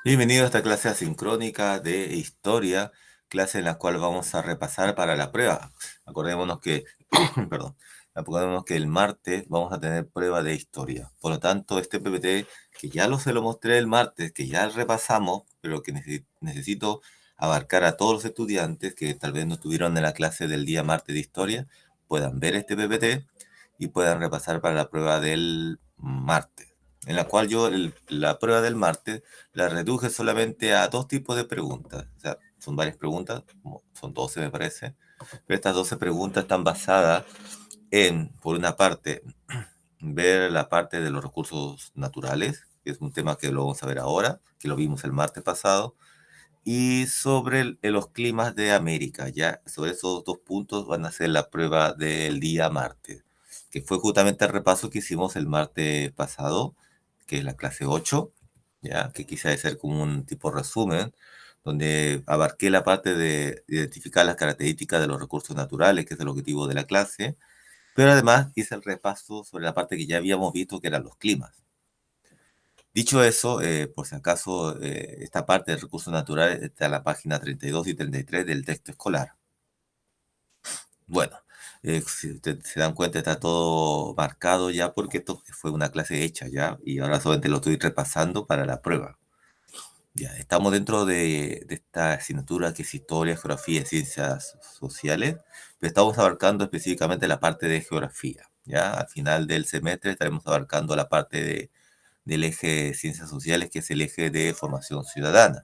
Bienvenido a esta clase asincrónica de historia, clase en la cual vamos a repasar para la prueba. Acordémonos que, perdón, acordémonos que el martes vamos a tener prueba de historia. Por lo tanto, este PPT, que ya se lo mostré el martes, que ya repasamos, pero que necesito abarcar a todos los estudiantes que tal vez no estuvieron en la clase del día martes de historia, puedan ver este PPT y puedan repasar para la prueba del martes, en la cual la prueba del martes la reduje solamente a dos tipos de preguntas. O sea, son varias preguntas, son 12 me parece, pero estas 12 preguntas están basadas en, por una parte, ver la parte de los recursos naturales, que es un tema que lo vamos a ver ahora, que lo vimos el martes pasado, y sobre los climas de América. Ya sobre esos dos puntos van a ser la prueba del día martes, que fue justamente el repaso que hicimos el martes pasado, que es la clase 8, ya que quise hacer como un tipo resumen, donde abarqué la parte de identificar las características de los recursos naturales, que es el objetivo de la clase, pero además hice el repaso sobre la parte que ya habíamos visto, que eran los climas. Dicho eso, por si acaso, esta parte de recursos naturales está en la página 32 y 33 del texto escolar. Bueno, si ustedes se dan cuenta, está todo marcado ya porque esto fue una clase hecha ya y ahora solamente lo estoy repasando para la prueba. Ya, estamos dentro de esta asignatura que es Historia, Geografía y Ciencias Sociales, pero estamos abarcando específicamente la parte de Geografía. Ya, al final del semestre estaremos abarcando la parte del eje de Ciencias Sociales, que es el eje de Formación Ciudadana.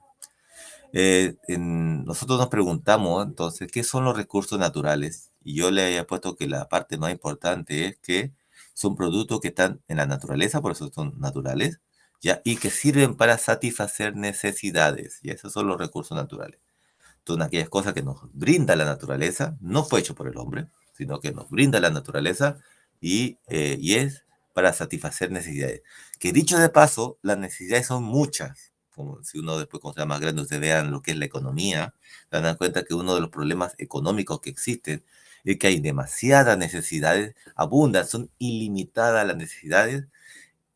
Nosotros nos preguntamos entonces, ¿qué son los recursos naturales? Y yo le había puesto que la parte más importante es que son productos que están en la naturaleza, por eso son naturales, ¿ya? Y que sirven para satisfacer necesidades, y esos son los recursos naturales. Son aquellas cosas que nos brinda la naturaleza, no fue hecho por el hombre, sino que nos brinda la naturaleza y es para satisfacer necesidades. Que dicho de paso, las necesidades son muchas. Como si uno después, cuando sea más grande, ustedes vean lo que es la economía, se dan cuenta que uno de los problemas económicos que existen es que hay demasiadas necesidades, abundan, son ilimitadas las necesidades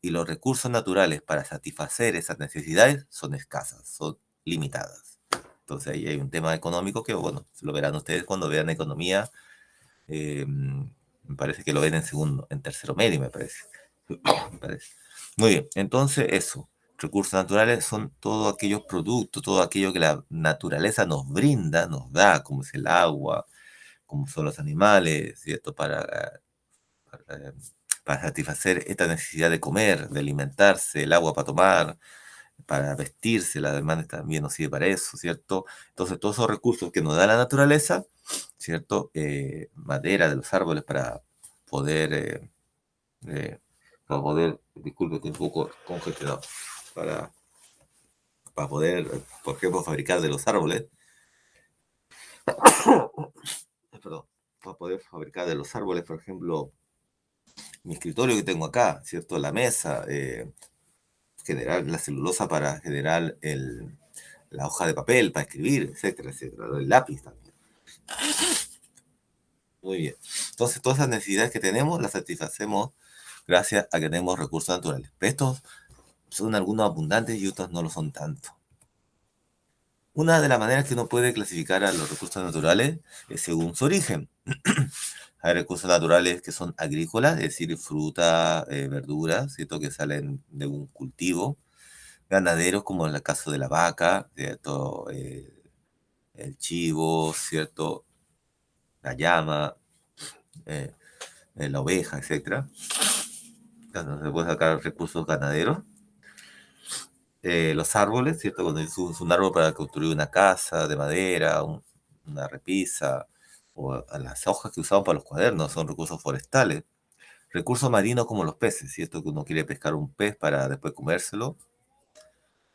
y los recursos naturales para satisfacer esas necesidades son escasas, son limitadas. Entonces ahí hay un tema económico que, bueno, lo verán ustedes cuando vean economía. Me parece que lo ven en segundo, en tercero medio, me parece. Me parece. Muy bien, entonces eso. Recursos naturales son todos aquellos productos, todo aquello que la naturaleza nos brinda, nos da, como es el agua, como son los animales, ¿cierto? Para, para satisfacer esta necesidad de comer, de alimentarse, el agua para tomar, para vestirse, la demanda también nos sirve para eso, ¿cierto? Entonces, todos esos recursos que nos da la naturaleza, ¿cierto? Madera de los árboles poder, eh, eh, disculpe, estoy un poco congestionado, para, para poder, por ejemplo, fabricar de los árboles, perdón, para poder fabricar de los árboles, por ejemplo, mi escritorio que tengo acá, ¿cierto? La mesa, generar la celulosa para generar la hoja de papel para escribir, etcétera, etcétera, el lápiz también. Muy bien. Entonces, todas esas necesidades que tenemos las satisfacemos gracias a que tenemos recursos naturales. Pero estos son algunos abundantes y otros no lo son tanto. Una de las maneras que uno puede clasificar a los recursos naturales es según su origen. Hay recursos naturales que son agrícolas, es decir, fruta, verduras, ¿cierto? Que salen de un cultivo. Ganaderos, como en el caso de la vaca, ¿cierto? El chivo, ¿cierto? La llama, eh, la oveja, etcétera. Entonces, se puede sacar recursos ganaderos. Los árboles, ¿cierto? Cuando es un árbol para construir una casa de madera, una repisa, o a las hojas que usamos para los cuadernos, son recursos forestales. Recursos marinos como los peces, ¿cierto? Que uno quiere pescar un pez para después comérselo.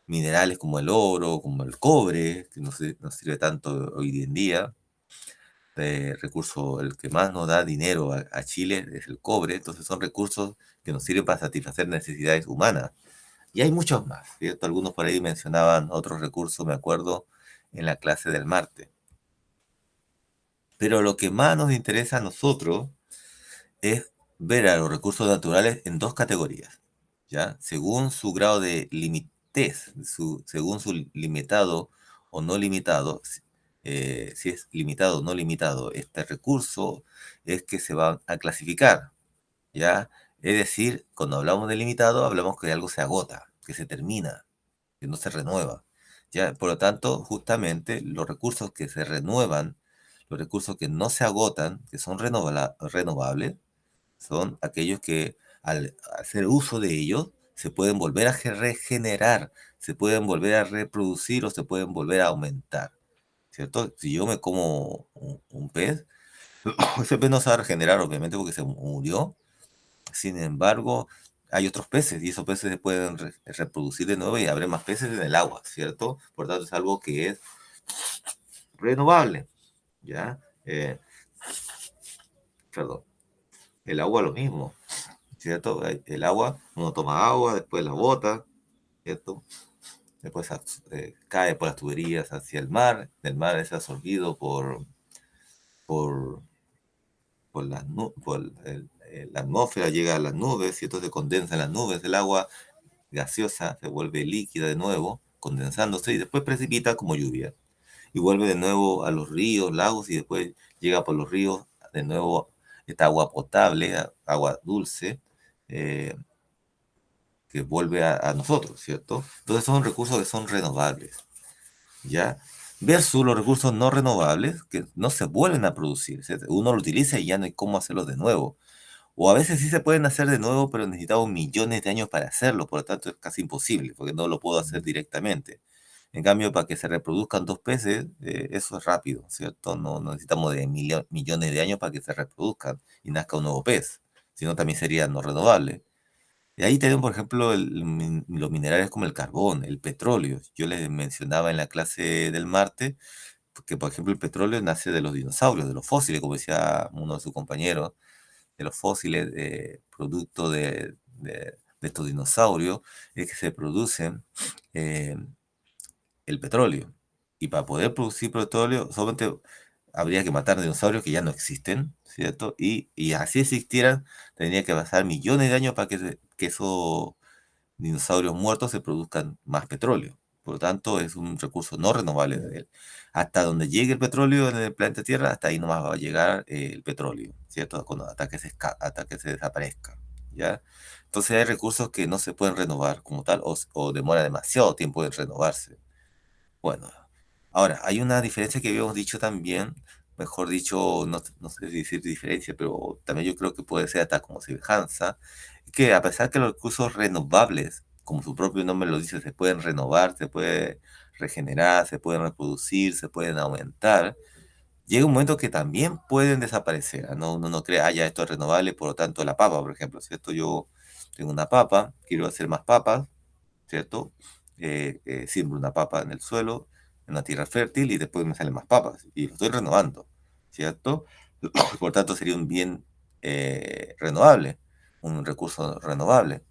Minerales como el oro, como el cobre, que no sirve tanto hoy en día. Recurso, el que más nos da dinero a Chile es el cobre, entonces son recursos que nos sirven para satisfacer necesidades humanas. Y hay muchos más, ¿cierto? Algunos por ahí mencionaban otros recursos, me acuerdo, en la clase del martes. Pero lo que más nos interesa a nosotros es ver a los recursos naturales en dos categorías, ¿ya? Según su grado de limitez, según su limitado o no limitado, si es limitado o no limitado este recurso, es que se va a clasificar, ¿ya? Es decir, cuando hablamos de limitado, hablamos que algo se agota, que se termina, que no se renueva, ¿ya? Por lo tanto, justamente los recursos que se renuevan, los recursos que no se agotan, que son renovables, son aquellos que al hacer uso de ellos se pueden volver a regenerar, se pueden volver a reproducir o se pueden volver a aumentar, ¿cierto? Si yo me como un pez, ese pez no se va a regenerar obviamente porque se murió. Sin embargo, hay otros peces y esos peces se pueden reproducir de nuevo y habrá más peces en el agua, ¿cierto? Por tanto, es algo que es renovable, ¿ya? Perdón, el agua lo mismo, ¿cierto? El agua, uno toma agua, después la bota, ¿cierto? Después cae por las tuberías hacia el mar, del mar es absorbido por, la atmósfera, llega a las nubes, y entonces se condensa en las nubes, el agua gaseosa se vuelve líquida de nuevo, condensándose y después precipita como lluvia. Y vuelve de nuevo a los ríos, lagos y después llega por los ríos de nuevo esta agua potable, agua dulce, eh, que vuelve a nosotros, ¿cierto? Entonces son recursos que son renovables, ¿ya? Versus los recursos no renovables que no se vuelven a producir, ¿cierto? Uno lo utiliza y ya no hay cómo hacerlo de nuevo. O a veces sí se pueden hacer de nuevo, pero necesitamos millones de años para hacerlo, por lo tanto es casi imposible, porque no lo puedo hacer directamente. En cambio, para que se reproduzcan dos peces, eso es rápido, ¿cierto? No necesitamos de millones de años para que se reproduzcan y nazca un nuevo pez, sino también sería no renovable. Y ahí tenemos, por ejemplo, los minerales como el carbón, el petróleo. Yo les mencionaba en la clase del martes que, por ejemplo, el petróleo nace de los dinosaurios, de los fósiles, como decía uno de sus compañeros, de los fósiles, producto de estos dinosaurios, es que se producen eh, el petróleo. Y para poder producir petróleo, solamente habría que matar dinosaurios que ya no existen, ¿cierto? Y así existieran, tendría que pasar millones de años para que esos dinosaurios muertos se produzcan más petróleo. Por lo tanto, es un recurso no renovable de él. Hasta donde llegue el petróleo en el planeta Tierra, hasta ahí nomás va a llegar el petróleo, ¿cierto? Hasta que se desaparezca, ¿ya? Entonces hay recursos que no se pueden renovar como tal o demora demasiado tiempo en renovarse. Bueno, ahora, hay una diferencia que habíamos dicho también, mejor dicho, no sé si decir diferencia, pero también yo creo que puede ser hasta como semejanza, que a pesar que los recursos renovables, como su propio nombre lo dice, se pueden renovar, se puede regenerar, se pueden reproducir, se pueden aumentar, llega un momento que también pueden desaparecer. ¿No? Uno no cree, ah, ya esto es renovable, por lo tanto la papa, por ejemplo, ¿cierto? Yo tengo una papa, quiero hacer más papas, ¿cierto? Siembro una papa en el suelo, en una tierra fértil, y después me salen más papas, y lo estoy renovando, ¿cierto? Por tanto, sería un bien renovable, un recurso renovable.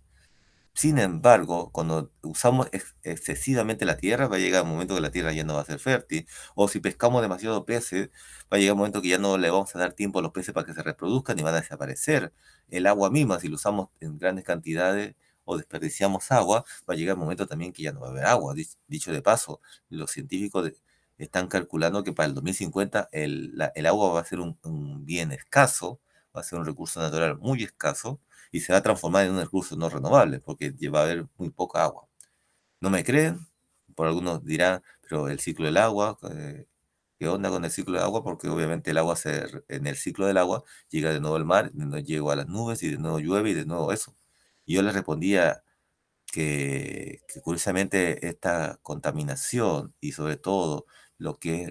Sin embargo, cuando usamos excesivamente la tierra, va a llegar un momento que la tierra ya no va a ser fértil. O si pescamos demasiado peces, va a llegar un momento que ya no le vamos a dar tiempo a los peces para que se reproduzcan y van a desaparecer. El agua misma, si lo usamos en grandes cantidades o desperdiciamos agua, va a llegar un momento también que ya no va a haber agua. Dicho de paso, los científicos están calculando que para el 2050 el agua va a ser un bien escaso, va a ser un recurso natural muy escaso y se va a transformar en un recurso no renovable porque va a haber muy poca agua. ¿No me creen? Por algunos dirán, pero el ciclo del agua, ¿qué onda con el ciclo del agua? Porque obviamente el agua en el ciclo del agua llega de nuevo al mar, de nuevo llega a las nubes y de nuevo llueve y de nuevo eso. Y yo les respondía que curiosamente esta contaminación y sobre todo lo que es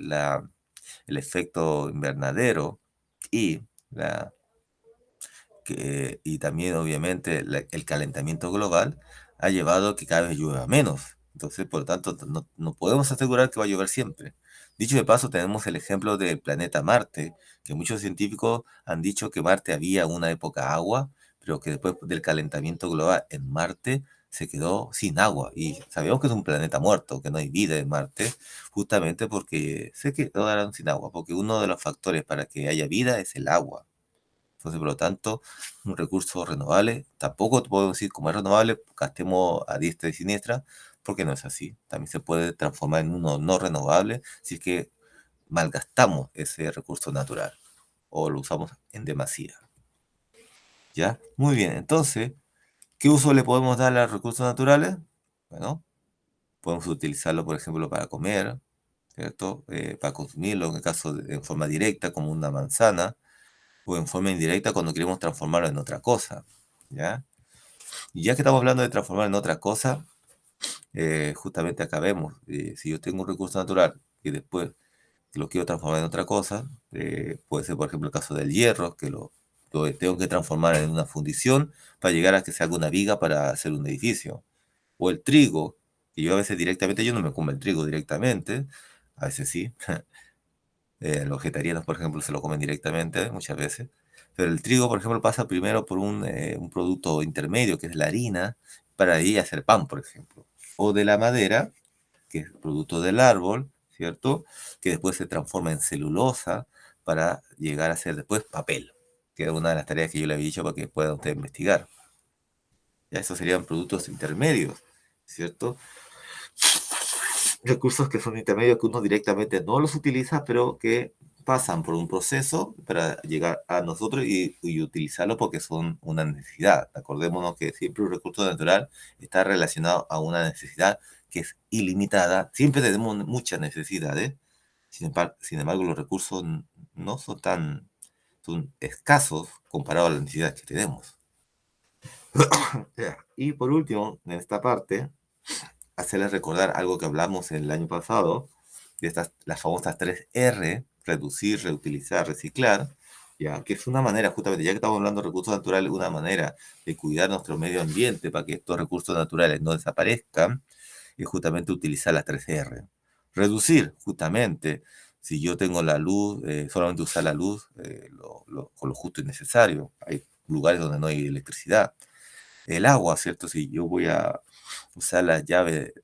el efecto invernadero y la y también obviamente el calentamiento global ha llevado a que cada vez llueva menos. Entonces, por lo tanto, no podemos asegurar que va a llover siempre. Dicho de paso, tenemos el ejemplo del planeta Marte, que muchos científicos han dicho que Marte había una época agua, pero que después del calentamiento global en Marte se quedó sin agua. Y sabemos que es un planeta muerto, que no hay vida en Marte, justamente porque se quedaron sin agua, porque uno de los factores para que haya vida es el agua. Entonces, por lo tanto, un recurso renovable, tampoco te puedo decir como es renovable, gastemos a diestra y siniestra, porque no es así. También se puede transformar en uno no renovable si es que malgastamos ese recurso natural o lo usamos en demasía. ¿Ya? Muy bien, entonces, ¿qué uso le podemos dar a los recursos naturales? Bueno, podemos utilizarlo, por ejemplo, para comer, ¿cierto? Para consumirlo, en el caso en forma directa, como una manzana, o en forma indirecta cuando queremos transformarlo en otra cosa, ¿ya? Y ya que estamos hablando de transformar en otra cosa, justamente acá vemos, si yo tengo un recurso natural y después lo quiero transformar en otra cosa, puede ser, por ejemplo, el caso del hierro, que lo tengo que transformar en una fundición para llegar a que se haga una viga para hacer un edificio. O el trigo, que yo a veces directamente, yo no me como el trigo directamente, a veces sí. Los vegetarianos, por ejemplo, se lo comen directamente muchas veces. Pero el trigo, por ejemplo, pasa primero por un producto intermedio, que es la harina, para ahí hacer pan, por ejemplo. O de la madera, que es producto del árbol, ¿cierto? Que después se transforma en celulosa para llegar a ser después papel, que es una de las tareas que yo le había dicho para que puedan ustedes investigar. Ya esos serían productos intermedios, ¿cierto? Recursos que son intermedios que uno directamente no los utiliza, pero que pasan por un proceso para llegar a nosotros y utilizarlo porque son una necesidad. Acordémonos que siempre un recurso natural está relacionado a una necesidad que es ilimitada. Siempre tenemos muchas necesidades. Sin embargo, los recursos no son tan son escasos comparados a las necesidades que tenemos. Y por último, en esta parte, hacerles recordar algo que hablamos el año pasado, de las famosas 3R: reducir, reutilizar, reciclar, ya que es una manera, justamente, ya que estamos hablando de recursos naturales, una manera de cuidar nuestro medio ambiente para que estos recursos naturales no desaparezcan, es justamente utilizar las 3R. Reducir, justamente, si yo tengo la luz, solamente usar la luz con lo justo y necesario. Hay lugares donde no hay electricidad. El agua, ¿cierto? Si yo voy a usar la llave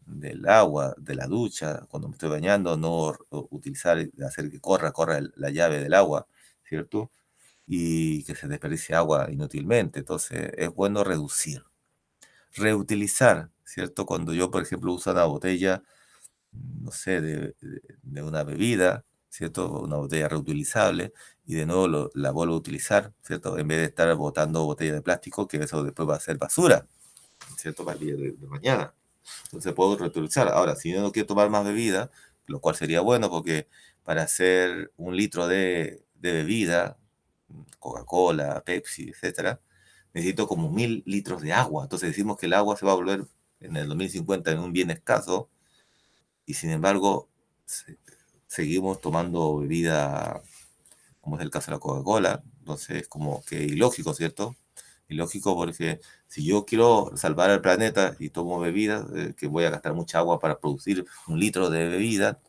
del agua, de la ducha, cuando me estoy bañando, no utilizar, hacer que corra la llave del agua, ¿cierto? Y que se desperdicie agua inútilmente. Entonces, es bueno reducir. Reutilizar, ¿cierto? Cuando yo, por ejemplo, uso una botella, no sé, de una bebida, ¿cierto? Una botella reutilizable, y de nuevo la vuelvo a utilizar, ¿cierto? En vez de estar botando botella de plástico, que eso después va a ser basura, ¿cierto? Para el día de mañana. Entonces puedo reutilizar. Ahora, si yo no quiero tomar más bebida, lo cual sería bueno porque para hacer un litro de bebida, Coca-Cola, Pepsi, etcétera, necesito como 1000 litros de agua. Entonces decimos que el agua se va a volver en el 2050 en un bien escaso, y sin embargo seguimos tomando bebida, como es el caso de la Coca-Cola. Entonces es como que ilógico, ¿cierto? Ilógico porque si yo quiero salvar al planeta y tomo bebida, que voy a gastar mucha agua para producir un litro de bebida,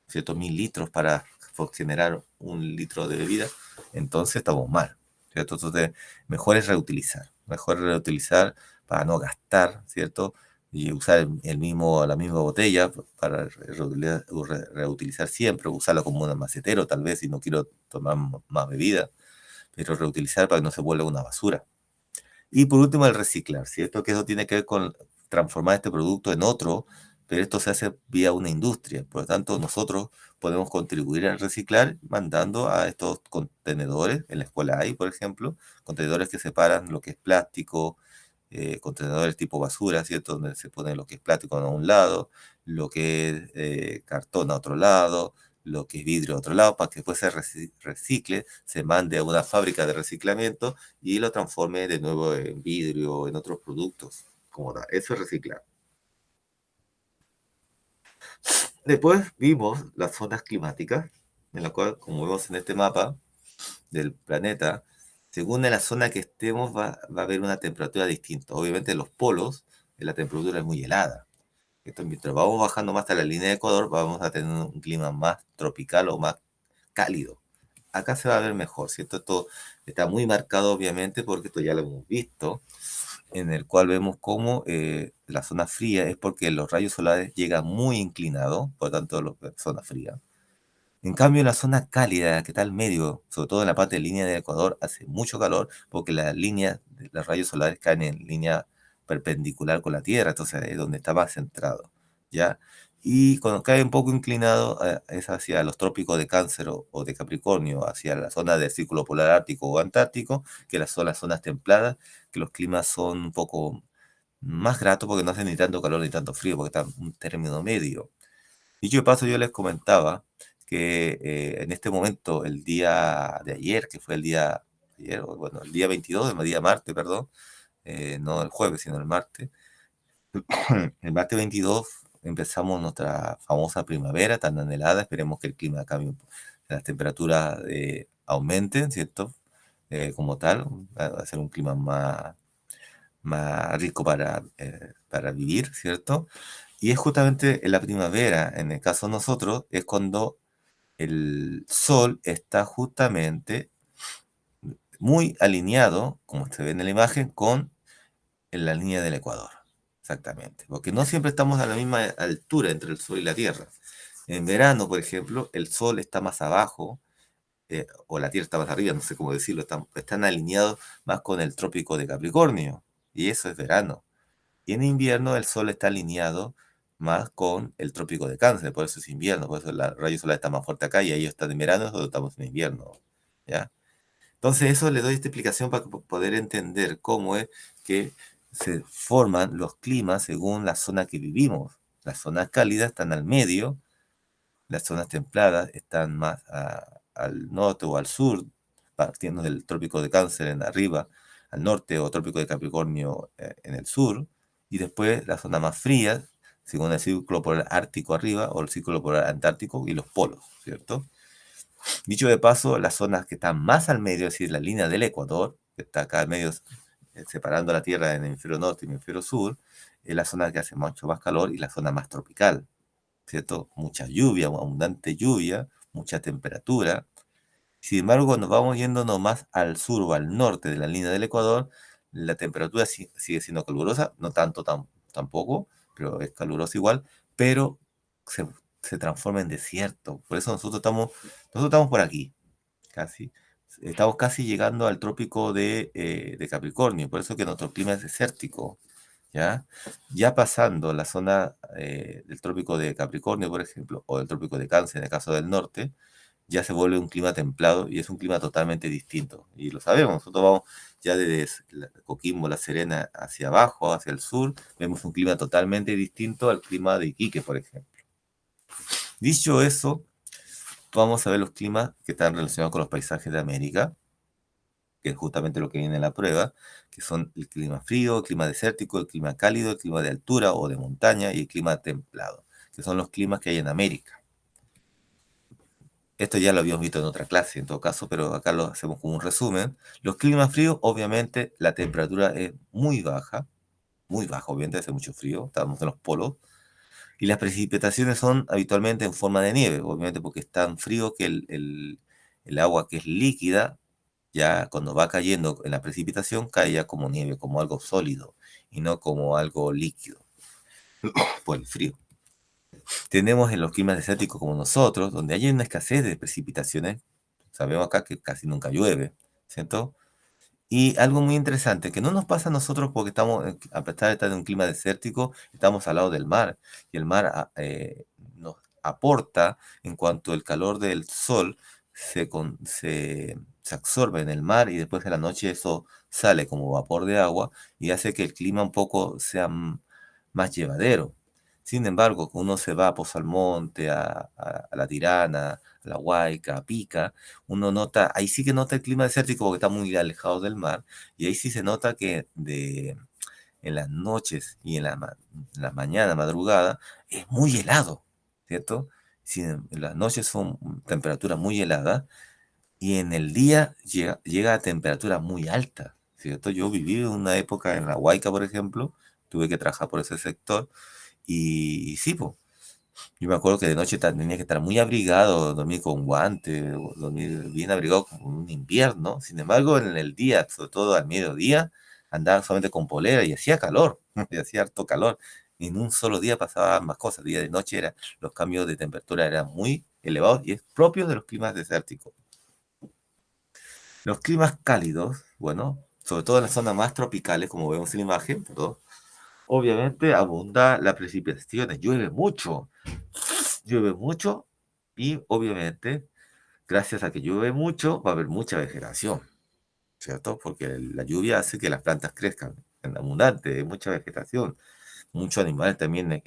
¿cierto? 1000 litros para generar un litro de bebida, entonces estamos mal, ¿cierto? Entonces, mejor es reutilizar para no gastar, ¿cierto? Y usar la misma botella para reutilizar siempre, usarla como un macetero, tal vez, si no quiero tomar más bebida, pero reutilizar para que no se vuelva una basura. Y por último, el reciclar, ¿cierto? Que eso tiene que ver con transformar este producto en otro, pero esto se hace vía una industria. Por lo tanto, nosotros podemos contribuir al reciclar mandando a estos contenedores, en la escuela hay, por ejemplo, contenedores que separan lo que es plástico, contenedores tipo basura, ¿cierto? Donde se pone lo que es plástico a un lado, lo que es cartón a otro lado, lo que es vidrio a otro lado, para que después se recicle, se mande a una fábrica de reciclamiento y lo transforme de nuevo en vidrio o en otros productos. Como tal. Eso es reciclar. Después vimos las zonas climáticas, en la cual, como vemos en este mapa del planeta, según en la zona que estemos va a haber una temperatura distinta. Obviamente en los polos la temperatura es muy helada. Entonces, mientras vamos bajando más hasta la línea de Ecuador, vamos a tener un clima más tropical o más cálido. Acá se va a ver mejor, ¿cierto? Esto está muy marcado, obviamente, porque esto ya lo hemos visto, en el cual vemos cómo la zona fría es porque los rayos solares llegan muy inclinados, por lo tanto, la zona fría. En cambio, en la zona cálida, que está al medio, sobre todo en la parte de línea de Ecuador, hace mucho calor porque las líneas de los rayos solares caen en línea perpendicular con la Tierra, entonces es donde está más centrado, ¿ya? Y cuando cae un poco inclinado es hacia los trópicos de Cáncer o de Capricornio, hacia la zona del Círculo Polar Ártico o Antártico, que son las zonas templadas, que los climas son un poco más gratos porque no hacen ni tanto calor ni tanto frío, porque están en un término medio. Dicho de paso, yo les comentaba que en este momento, el día de ayer, que fue el día, ayer, bueno, el día 22, el día martes, perdón, no el jueves, sino el martes, el martes 22 empezamos nuestra famosa primavera tan anhelada. Esperemos que el clima cambie, las temperaturas aumenten, ¿cierto? Como tal, va a ser un clima más rico para vivir, ¿cierto? Y es justamente en la primavera, en el caso de nosotros, es cuando el sol está justamente muy alineado, como se ve en la imagen, con la línea del Ecuador. Exactamente. Porque no siempre estamos a la misma altura entre el sol y la tierra. En verano, por ejemplo, el sol está más abajo, o la tierra está más arriba, no sé cómo decirlo, están alineados más con el trópico de Capricornio. Y eso es verano. Y en invierno el sol está alineado más con el trópico de Cáncer, por eso es invierno, por eso la rayo solar está más fuerte acá y ellos están en verano, nosotros estamos en invierno, ¿ya? Entonces eso le doy esta explicación para poder entender cómo es que se forman los climas según la zona que vivimos. Las zonas cálidas están al medio, las zonas templadas están más al norte o al sur, partiendo del trópico de Cáncer en arriba, al norte o trópico de Capricornio en el sur, y después las zonas más frías, según el círculo polar ártico arriba o el círculo polar antártico y los polos, ¿cierto? Dicho de paso, las zonas que están más al medio, es decir, la línea del Ecuador, que está acá al medio separando la Tierra en el hemisferio norte y el hemisferio sur, es la zona que hace mucho más calor y la zona más tropical, ¿cierto? Mucha lluvia, abundante lluvia, mucha temperatura. Sin embargo, cuando vamos yéndonos más al sur o al norte de la línea del Ecuador, la temperatura sigue siendo calurosa, no tanto tampoco, pero es calurosa igual, pero se, se transforma en desierto. Por eso nosotros estamos por aquí, casi. Estamos casi llegando al trópico de Capricornio, por eso que nuestro clima es desértico, ¿ya? Ya pasando la zona del trópico de Capricornio, por ejemplo, o del trópico de Cáncer, en el caso del norte, ya se vuelve un clima templado y es un clima totalmente distinto. Y lo sabemos, nosotros vamos ya desde Coquimbo, La Serena, hacia abajo, hacia el sur, vemos un clima totalmente distinto al clima de Iquique, por ejemplo. Dicho eso, vamos a ver los climas que están relacionados con los paisajes de América, que es justamente lo que viene en la prueba, que son el clima frío, el clima desértico, el clima cálido, el clima de altura o de montaña y el clima templado, que son los climas que hay en América. Esto ya lo habíamos visto en otra clase, en todo caso, pero acá lo hacemos como un resumen. Los climas fríos, obviamente, la temperatura es muy baja, obviamente, hace mucho frío, estamos en los polos, y las precipitaciones son habitualmente en forma de nieve, obviamente porque es tan frío que el agua que es líquida, ya cuando va cayendo en la precipitación, cae ya como nieve, como algo sólido, y no como algo líquido, por el frío. Tenemos en los climas desérticos como nosotros, donde hay una escasez de precipitaciones. Sabemos acá que casi nunca llueve, ¿cierto? Y algo muy interesante, que no nos pasa a nosotros porque estamos, a pesar de estar en un clima desértico, estamos al lado del mar. Y el mar nos aporta en cuanto el calor del sol se absorbe en el mar y después de la noche eso sale como vapor de agua y hace que el clima un poco sea más llevadero. Sin embargo, cuando uno se va a Pozalmonte, a La Tirana, a La Huayca, a Pica, uno nota, ahí sí que nota el clima desértico porque está muy alejado del mar, y ahí sí se nota que en las noches y en la mañana, madrugada, es muy helado, ¿cierto? Si en las noches son temperaturas muy heladas y en el día llega a temperaturas muy altas, ¿cierto? Yo viví en una época en La Huayca, por ejemplo, tuve que trabajar por ese sector y sí, pues. Yo me acuerdo que de noche tenía que estar muy abrigado, dormir con guantes, dormir bien abrigado como un invierno. Sin embargo, en el día, sobre todo al mediodía, andaba solamente con polera y hacía calor, y hacía harto calor. Y en un solo día pasaban ambas cosas. Día de noche los cambios de temperatura eran muy elevados y es propio de los climas desérticos. Los climas cálidos, bueno, sobre todo en las zonas más tropicales, como vemos en la imagen, ¿no? obviamente abunda la precipitación, llueve mucho y obviamente gracias a que llueve mucho va a haber mucha vegetación, ¿cierto? Porque la lluvia hace que las plantas crezcan en abundante, hay mucha vegetación, muchos animales también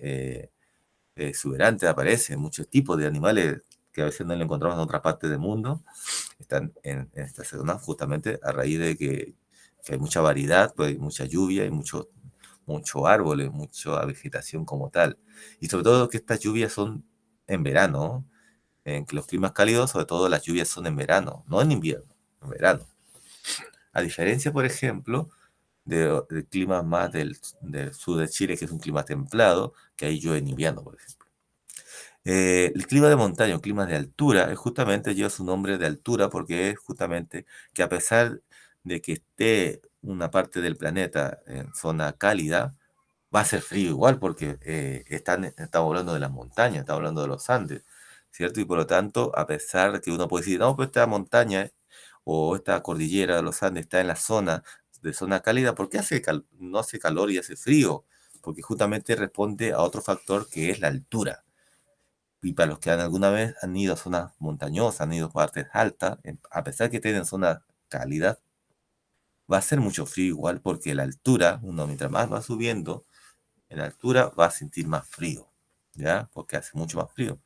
exuberantes aparecen, muchos tipos de animales que a veces no lo encontramos en otras partes del mundo, están en esta zona justamente a raíz de que hay mucha variedad, pues hay mucha lluvia, hay mucho árboles, mucha vegetación como tal. Y sobre todo que estas lluvias son en verano, en que los climas cálidos, sobre todo las lluvias son en verano, no en invierno, en verano. A diferencia, por ejemplo, de climas más del sur de Chile, que es un clima templado, que ahí llueve en invierno, por ejemplo. El clima de montaña, o clima de altura, es justamente lleva su nombre de altura porque es justamente que a pesar de que esté una parte del planeta en zona cálida, va a ser frío igual porque estamos hablando de las montañas, estamos hablando de los Andes, ¿cierto? Y por lo tanto, a pesar de que uno puede decir, no, pues esta montaña o esta cordillera de los Andes está en la zona de zona cálida, ¿por qué no hace calor y hace frío? Porque justamente responde a otro factor que es la altura. Y para los que alguna vez han ido a zonas montañosas, han ido a partes altas, a pesar que tienen zonas cálidas, va a ser mucho frío igual porque la altura, uno mientras más va subiendo, en altura va a sentir más frío, ¿ya? Porque hace mucho más frío.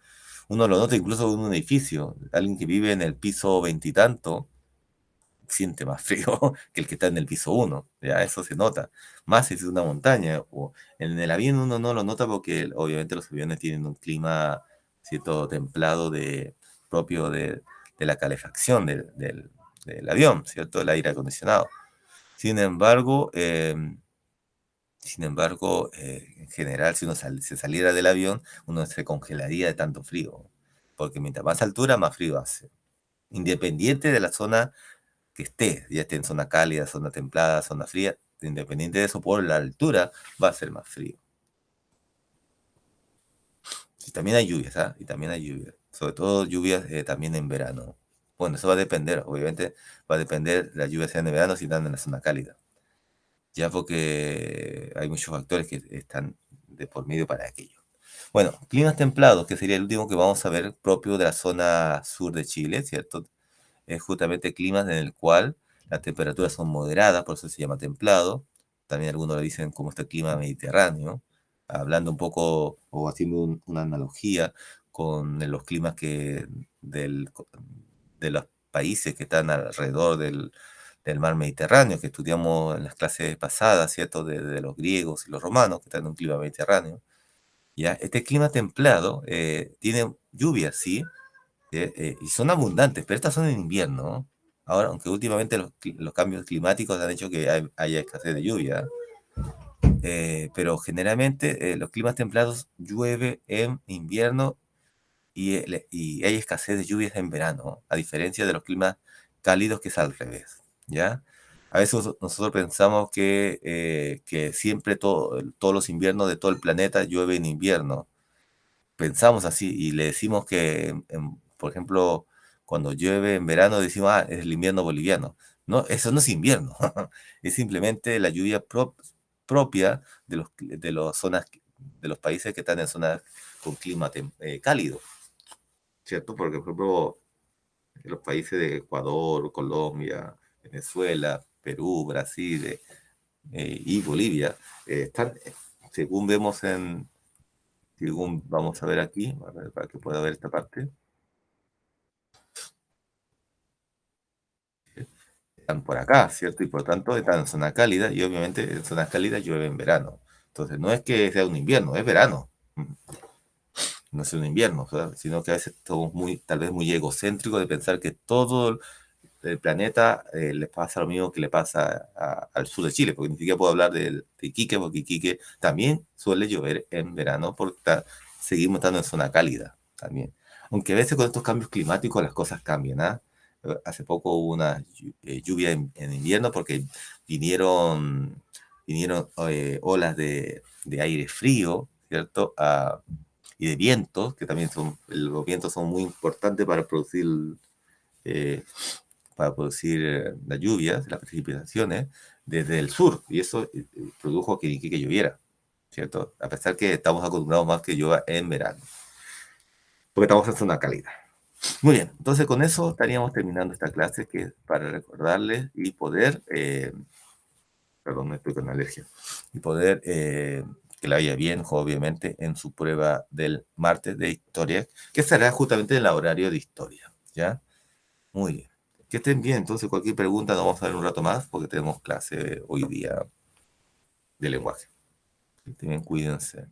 Uno lo nota incluso en un edificio. Alguien que vive en el piso veintitanto siente más frío que el que está en el piso uno, ¿ya? Eso se nota. Más si es una montaña. O en el avión uno no lo nota porque obviamente los aviones tienen un clima, cierto, templado propio de la calefacción del avión, ¿cierto? El aire acondicionado. Sin embargo, en general, si uno se saliera del avión, uno se congelaría de tanto frío, porque mientras más altura, más frío hace. Independiente de la zona que esté, ya esté en zona cálida, zona templada, zona fría, independiente de eso, por la altura, va a ser más frío. Y también hay lluvias, ¿ah? Y también hay lluvias. Sobre todo lluvias también en verano. Bueno, eso va a depender, obviamente, va a depender de las lluvias sean en verano si están en la zona cálida. Ya porque hay muchos factores que están de por medio para aquello. Bueno, climas templados, que sería el último que vamos a ver propio de la zona sur de Chile, ¿cierto? Es justamente climas en el cual las temperaturas son moderadas, por eso se llama templado. También algunos le dicen como este clima mediterráneo, hablando un poco o haciendo una analogía con los climas del, de los países que están alrededor del mar Mediterráneo, que estudiamos en las clases pasadas, ¿cierto? De los griegos y los romanos, que están en un clima mediterráneo. ¿Ya? Este clima templado tiene lluvias, sí, y son abundantes, pero estas son en invierno, ¿no? Ahora, aunque últimamente los cambios climáticos han hecho que haya escasez de lluvia, pero generalmente los climas templados llueve en invierno y hay escasez de lluvias en verano, a diferencia de los climas cálidos que es al revés, ¿ya? A veces nosotros pensamos que siempre todos los inviernos de todo el planeta llueve en invierno, pensamos así y le decimos que, por ejemplo, cuando llueve en verano decimos, ah, es el invierno boliviano. No, eso no es invierno, es simplemente la lluvia propia de los zonas, de los países que están en zonas con clima cálido, ¿cierto? Porque, por ejemplo, en los países de Ecuador, Colombia, Venezuela, Perú, Brasil y Bolivia, están, según vemos según vamos a ver aquí, a ver, para que pueda ver esta parte, están por acá, ¿cierto? Y por tanto están en zona cálida y obviamente en zonas cálidas llueve en verano. Entonces no es que sea un invierno, es verano. No es un invierno, ¿sabes? Sino que a veces somos tal vez muy egocéntricos de pensar que todo el planeta le pasa lo mismo que le pasa al sur de Chile, porque ni siquiera puedo hablar de Iquique, porque Iquique también suele llover en verano, porque seguimos estando en zona cálida también. Aunque a veces con estos cambios climáticos las cosas cambian, ¿ah? Hace poco hubo una lluvia en invierno porque vinieron, vinieron olas de aire frío, ¿cierto? Y de vientos, que también los vientos son muy importantes eh, para producir las lluvias, las precipitaciones, desde el sur, y eso produjo que Iquique lloviera. ¿cierto? A pesar que estamos acostumbrados más que llueva en verano, porque estamos en zona cálida. Muy bien, entonces con eso estaríamos terminando esta clase que es para recordarles y poder, perdón, estoy con alergia, y poder que la vaya bien, obviamente, en su prueba del martes de historia, que será justamente en el horario de historia, ¿ya? Muy bien. Que estén bien, entonces cualquier pregunta nos vamos a ver un rato más porque tenemos clase hoy día de lenguaje. Que estén bien, cuídense.